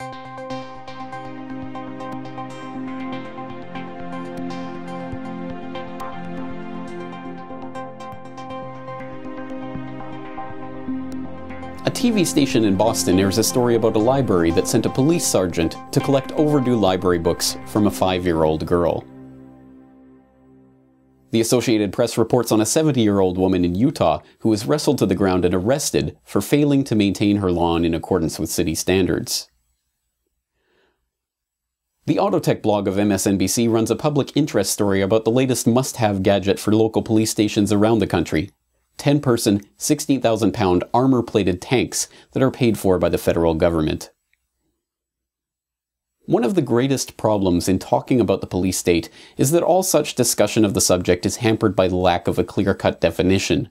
A TV station in Boston airs a story about a library that sent a police sergeant to collect overdue library books from a 5-year-old girl. The Associated Press reports on a 70-year-old woman in Utah who was wrestled to the ground and arrested for failing to maintain her lawn in accordance with city standards. The Autotech blog of MSNBC runs a public interest story about the latest must-have gadget for local police stations around the country: 10-person, 16,000-pound armor-plated tanks that are paid for by the federal government. One of the greatest problems in talking about the police state is that all such discussion of the subject is hampered by the lack of a clear-cut definition.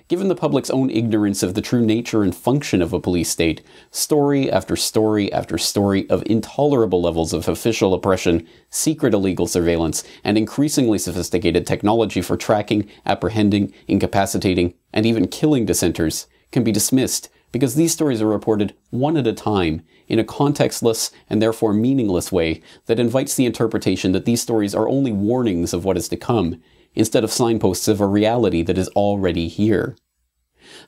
Given the public's own ignorance of the true nature and function of a police state, story after story after story of intolerable levels of official oppression, secret illegal surveillance, and increasingly sophisticated technology for tracking, apprehending, incapacitating, and even killing dissenters can be dismissed because these stories are reported one at a time in a contextless and therefore meaningless way that invites the interpretation that these stories are only warnings of what is to come, instead of signposts of a reality that is already here.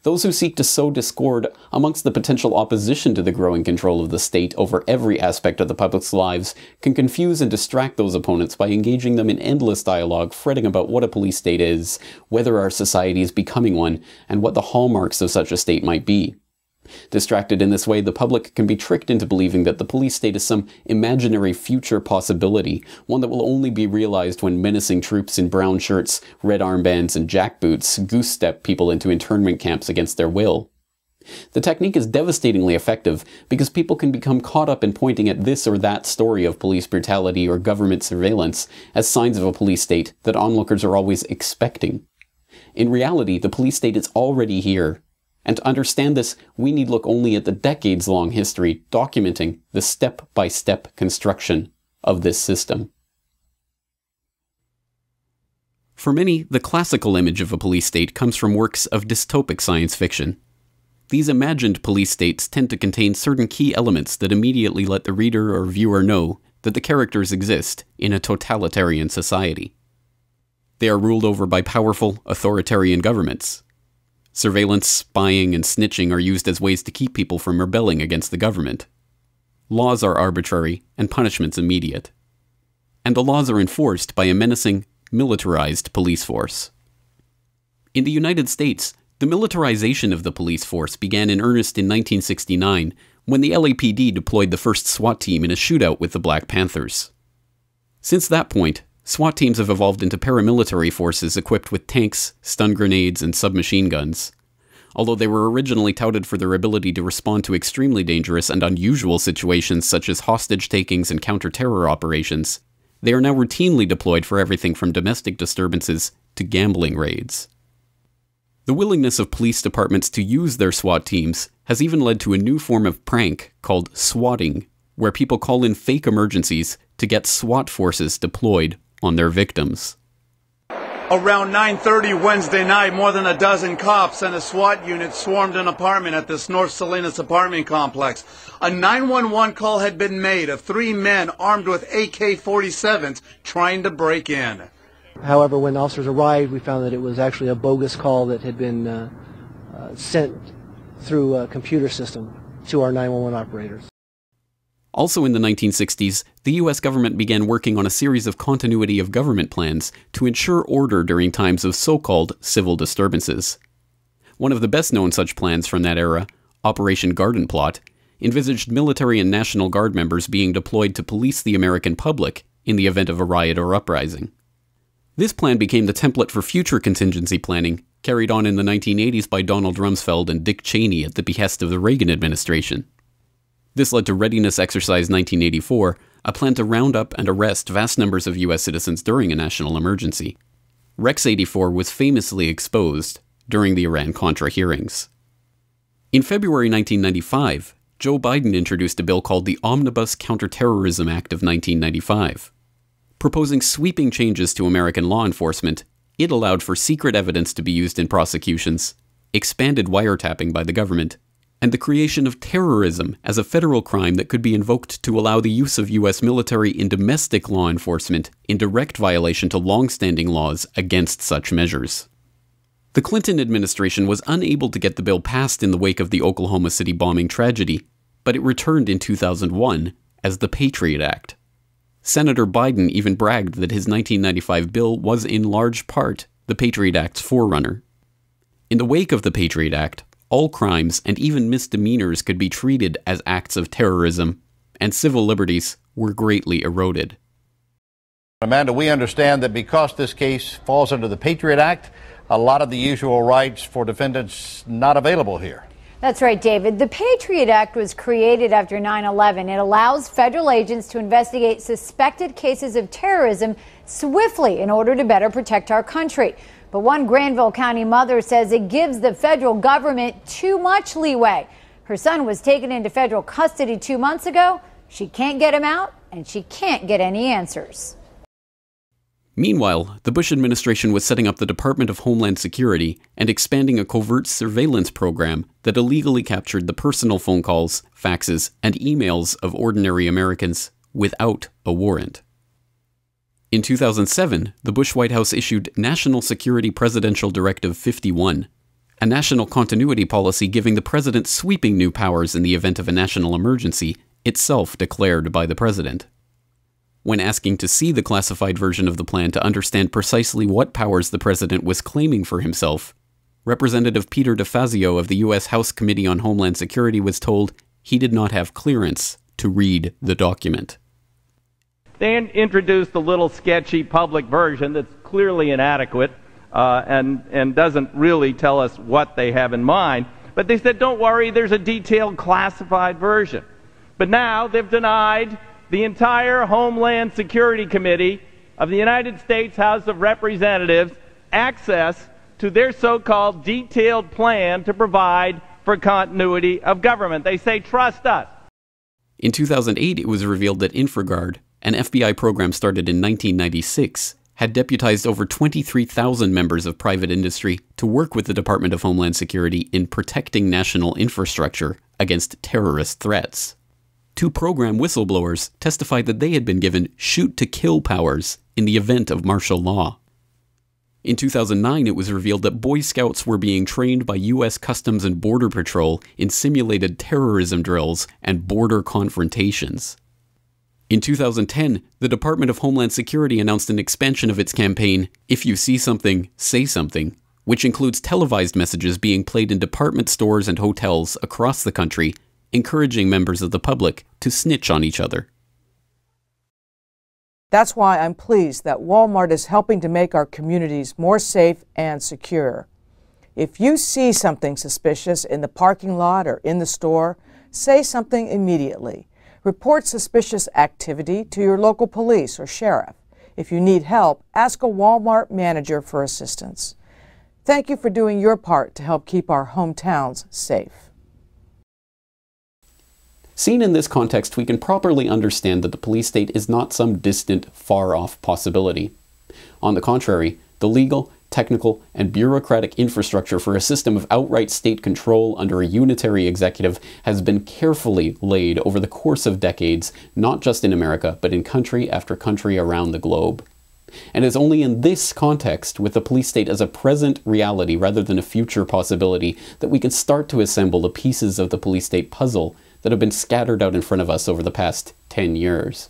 Those who seek to sow discord amongst the potential opposition to the growing control of the state over every aspect of the public's lives can confuse and distract those opponents by engaging them in endless dialogue, fretting about what a police state is, whether our society is becoming one, and what the hallmarks of such a state might be. Distracted in this way, the public can be tricked into believing that the police state is some imaginary future possibility, one that will only be realized when menacing troops in brown shirts, red armbands, and jackboots goose-step people into internment camps against their will. The technique is devastatingly effective because people can become caught up in pointing at this or that story of police brutality or government surveillance as signs of a police state that onlookers are always expecting. In reality, the police state is already here. And to understand this, we need look only at the decades-long history documenting the step-by-step construction of this system. For many, the classical image of a police state comes from works of dystopic science fiction. These imagined police states tend to contain certain key elements that immediately let the reader or viewer know that the characters exist in a totalitarian society. They are ruled over by powerful, authoritarian governments. Surveillance, spying, and snitching are used as ways to keep people from rebelling against the government. Laws are arbitrary, and punishments immediate. And the laws are enforced by a menacing, militarized police force. In the United States, the militarization of the police force began in earnest in 1969, when the LAPD deployed the first SWAT team in a shootout with the Black Panthers. Since that point, SWAT teams have evolved into paramilitary forces equipped with tanks, stun grenades, and submachine guns. Although they were originally touted for their ability to respond to extremely dangerous and unusual situations such as hostage takings and counter-terror operations, they are now routinely deployed for everything from domestic disturbances to gambling raids. The willingness of police departments to use their SWAT teams has even led to a new form of prank called swatting, where people call in fake emergencies to get SWAT forces deployed on their victims. Around 9:30 Wednesday night, more than a dozen cops and a SWAT unit swarmed an apartment at this North Salinas apartment complex. A 911 call had been made of 3 men armed with AK-47s trying to break in. However, when officers arrived, we found that it was actually a bogus call that had been sent through a computer system to our 911 operators. Also in the 1960s, the US government began working on a series of continuity of government plans to ensure order during times of so-called civil disturbances. One of the best-known such plans from that era, Operation Garden Plot, envisaged military and National Guard members being deployed to police the American public in the event of a riot or uprising. This plan became the template for future contingency planning, carried on in the 1980s by Donald Rumsfeld and Dick Cheney at the behest of the Reagan administration. This led to Readiness Exercise 1984, a plan to round up and arrest vast numbers of US citizens during a national emergency. Rex 84 was famously exposed during the Iran-Contra hearings. In February 1995, Joe Biden introduced a bill called the Omnibus Counterterrorism Act of 1995. Proposing sweeping changes to American law enforcement, it allowed for secret evidence to be used in prosecutions, expanded wiretapping by the government, and the creation of terrorism as a federal crime that could be invoked to allow the use of U.S. military in domestic law enforcement in direct violation to long-standing laws against such measures. The Clinton administration was unable to get the bill passed in the wake of the Oklahoma City bombing tragedy, but it returned in 2001 as the Patriot Act. Senator Biden even bragged that his 1995 bill was in large part the Patriot Act's forerunner. In the wake of the Patriot Act, all crimes and even misdemeanors could be treated as acts of terrorism, and civil liberties were greatly eroded. Amanda, we understand that because this case falls under the Patriot Act, a lot of the usual rights for defendants not available here. That's right, David. The Patriot Act was created after 9/11. It allows federal agents to investigate suspected cases of terrorism swiftly in order to better protect our country. But one Granville County mother says it gives the federal government too much leeway. Her son was taken into federal custody 2 months ago. She can't get him out, and she can't get any answers. Meanwhile, the Bush administration was setting up the Department of Homeland Security and expanding a covert surveillance program that illegally captured the personal phone calls, faxes, and emails of ordinary Americans without a warrant. In 2007, the Bush White House issued National Security Presidential Directive 51, a national continuity policy giving the president sweeping new powers in the event of a national emergency, itself declared by the president. When asking to see the classified version of the plan to understand precisely what powers the president was claiming for himself, Representative Peter DeFazio of the U.S. House Committee on Homeland Security was told he did not have clearance to read the document. They introduced a little sketchy public version that's clearly inadequate and doesn't really tell us what they have in mind. But they said, don't worry, there's a detailed classified version. But now they've denied the entire Homeland Security Committee of the United States House of Representatives access to their so-called detailed plan to provide for continuity of government. They say, trust us. In 2008, it was revealed that InfraGard, an FBI program started in 1996, had deputized over 23,000 members of private industry to work with the Department of Homeland Security in protecting national infrastructure against terrorist threats. Two program whistleblowers testified that they had been given shoot-to-kill powers in the event of martial law. In 2009, it was revealed that Boy Scouts were being trained by U.S. Customs and Border Patrol in simulated terrorism drills and border confrontations. In 2010, the Department of Homeland Security announced an expansion of its campaign, If You See Something, Say Something, which includes televised messages being played in department stores and hotels across the country, encouraging members of the public to snitch on each other. That's why I'm pleased that Walmart is helping to make our communities more safe and secure. If you see something suspicious in the parking lot or in the store, say something immediately. Report suspicious activity to your local police or sheriff. If you need help, ask a Walmart manager for assistance. Thank you for doing your part to help keep our hometowns safe. Seen in this context, we can properly understand that the police state is not some distant, far-off possibility. On the contrary, the legal, technical, and bureaucratic infrastructure for a system of outright state control under a unitary executive has been carefully laid over the course of decades, not just in America, but in country after country around the globe. And it's only in this context, with the police state as a present reality rather than a future possibility, that we can start to assemble the pieces of the police state puzzle that have been scattered out in front of us over the past 10 years.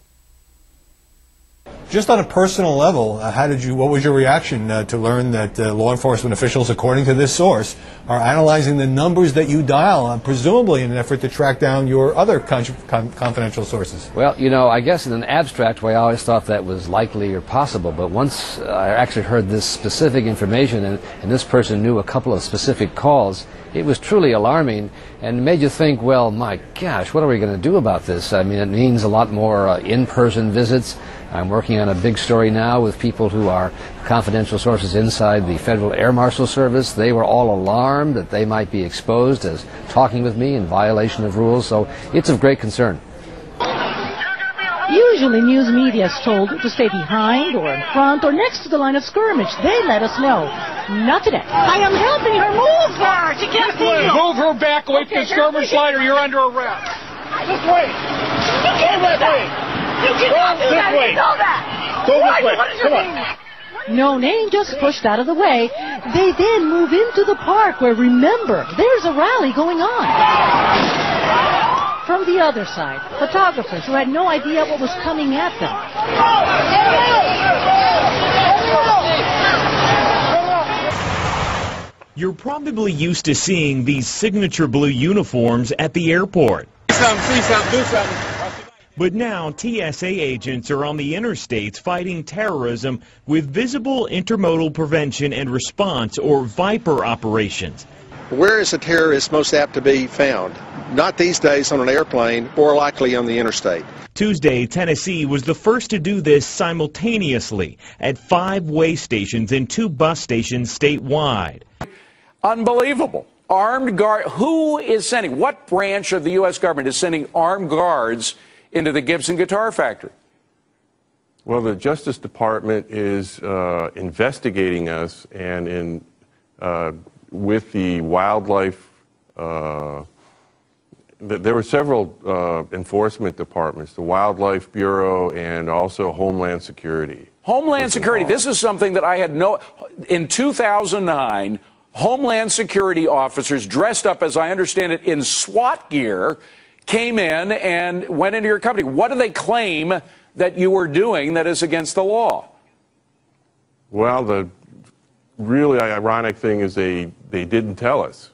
Just on a personal level, what was your reaction to learn that law enforcement officials, according to this source, are analyzing the numbers that you dial, presumably in an effort to track down your other confidential sources? Well, you know, I guess in an abstract way, I always thought that was likely or possible. But once I actually heard this specific information, and this person knew a couple of specific calls, it was truly alarming and made you think, well, my gosh, what are we going to do about this? I mean, it means a lot more in-person visits. I'm working on a big story now with people who are confidential sources inside the Federal Air Marshal Service. They were all alarmed that they might be exposed as talking with me in violation of rules, so it's of great concern. Usually news media is told to stay behind or in front or next to the line of skirmish. They let us know. Nothing. I am helping her move her. She can't see you. Move her back away from the skirmish line or you're under arrest. This way. You can't do that. You cannot do that. You know that. Go this way. Come on. No, they ain't just pushed out of the way. They then move into the park where, remember, there's a rally going on. From the other side, photographers who had no idea what was coming at them. You're probably used to seeing these signature blue uniforms at the airport. Do something. But now TSA agents are on the interstates fighting terrorism with visible intermodal prevention and response, or VIPER operations. Where is a terrorist most apt to be found? Not these days on an airplane, more likely on the interstate. Tuesday, Tennessee was the first to do this simultaneously at 5 way stations and 2 bus stations statewide. Unbelievable. Armed guard. Who is sending? What branch of the U.S. government is sending armed guards into the Gibson Guitar Factory? Well, the Justice Department is investigating us, and with the wildlife, there were several enforcement departments, the Wildlife Bureau and also Homeland Security. Homeland Security. This is something that I had in 2009, Homeland Security officers dressed up, as I understand it, in SWAT gear came in and went into your company. What do they claim that you were doing that is against the law? Well, the really ironic thing is they didn't tell us.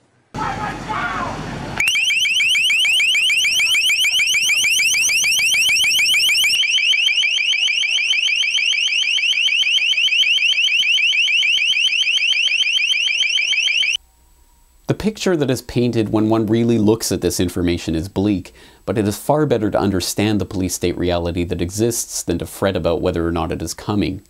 The picture that is painted when one really looks at this information is bleak, but it is far better to understand the police state reality that exists than to fret about whether or not it is coming.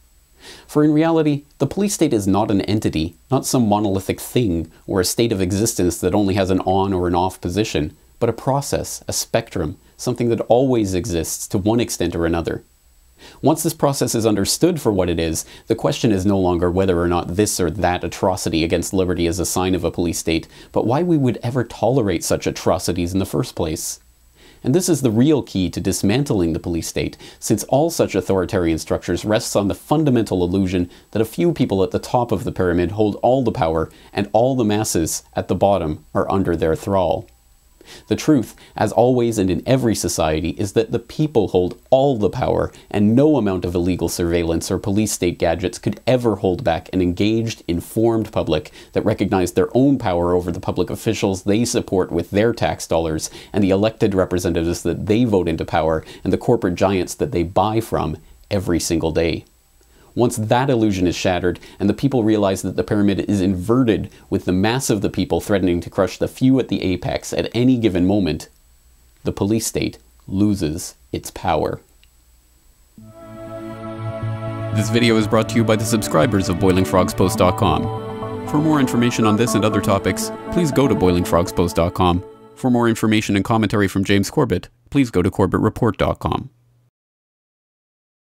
For in reality, the police state is not an entity, not some monolithic thing, or a state of existence that only has an on or an off position, but a process, a spectrum, something that always exists to one extent or another. Once this process is understood for what it is, the question is no longer whether or not this or that atrocity against liberty is a sign of a police state, but why we would ever tolerate such atrocities in the first place. And this is the real key to dismantling the police state, since all such authoritarian structures rests on the fundamental illusion that a few people at the top of the pyramid hold all the power, and all the masses at the bottom are under their thrall. The truth, as always and in every society, is that the people hold all the power, and no amount of illegal surveillance or police state gadgets could ever hold back an engaged, informed public that recognized their own power over the public officials they support with their tax dollars, and the elected representatives that they vote into power, and the corporate giants that they buy from every single day. Once that illusion is shattered, and the people realize that the pyramid is inverted with the mass of the people threatening to crush the few at the apex at any given moment, the police state loses its power. This video is brought to you by the subscribers of BoilingFrogsPost.com. For more information on this and other topics, please go to BoilingFrogsPost.com. For more information and commentary from James Corbett, please go to CorbettReport.com.